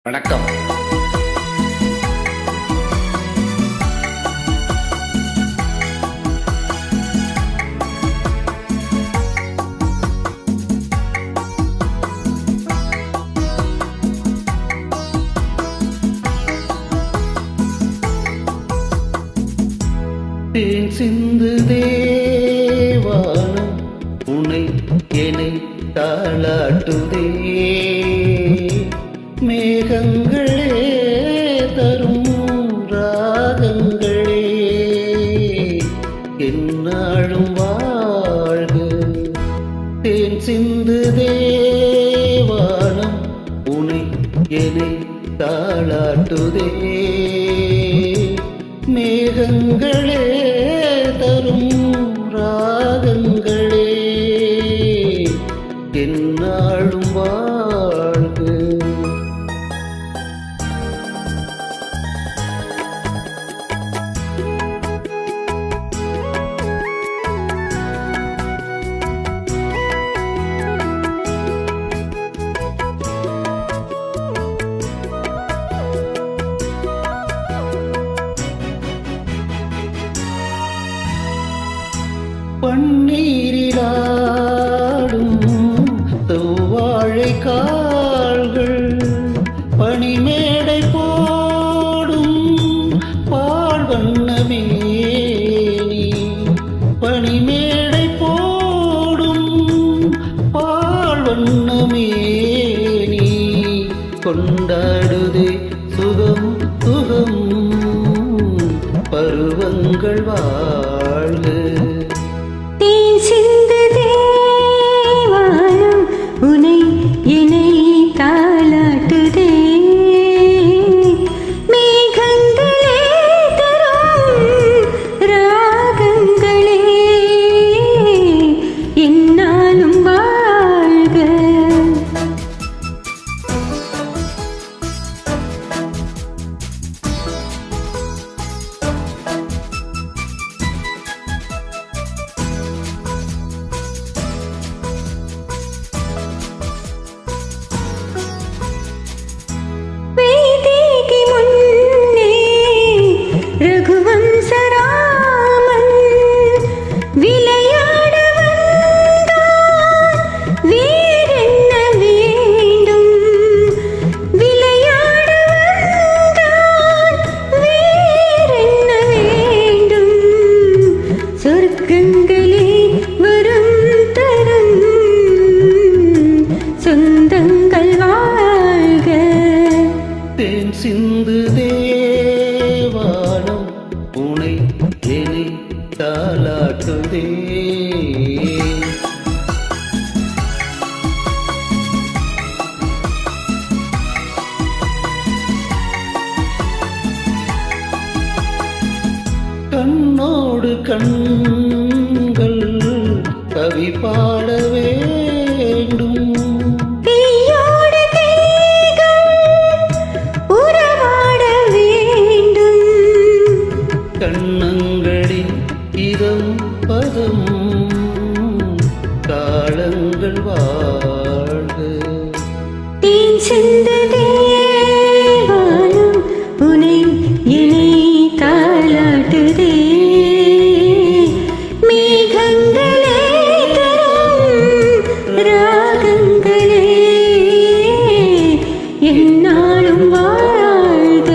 வணக்கம். தேன் சிந்து தேவானம் உனை என்னை தாளாட்டுதே, மேகங்களே தரும் ராகங்களே என்னாலும் வாழ்க. தேன் சிந்து தேவானம் உனை என்னை தாளாட்டுதே, மேகங்களே தரும் ராகங்களே என்னாலும் வாழ்க. பன்னீரிலாடும் செவ்வாழை கால்கள் பனிமேடை போடும் பால் வண்ணமேனி, பனிமேடை போடும் பால் வண்ணமேனி கொண்டாடுதே சுகம் சுகம் பருவங்கள் வாழ்க. சிந்து தேவானம் உனை என்னை தாளாட்டுதே, மேகங்களே தரும் ராகங்களே என்னாலும் வாழ்க. தேன் சிந்து தேவானம் உனை என்னை தாளாட்டுதே, கண்ணோடு கண்கள் கவி பாட வேண்டும், கண்ணங்களின் இதம் பதம் காலங்கள் வாழ்க. தேன் சிந்து தேவானம் உனை என்னை தாளாட்டுதே, மேகங்களே தரும் ராகங்களே என்னாலும் வாழ்க.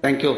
தேங்க்யூ.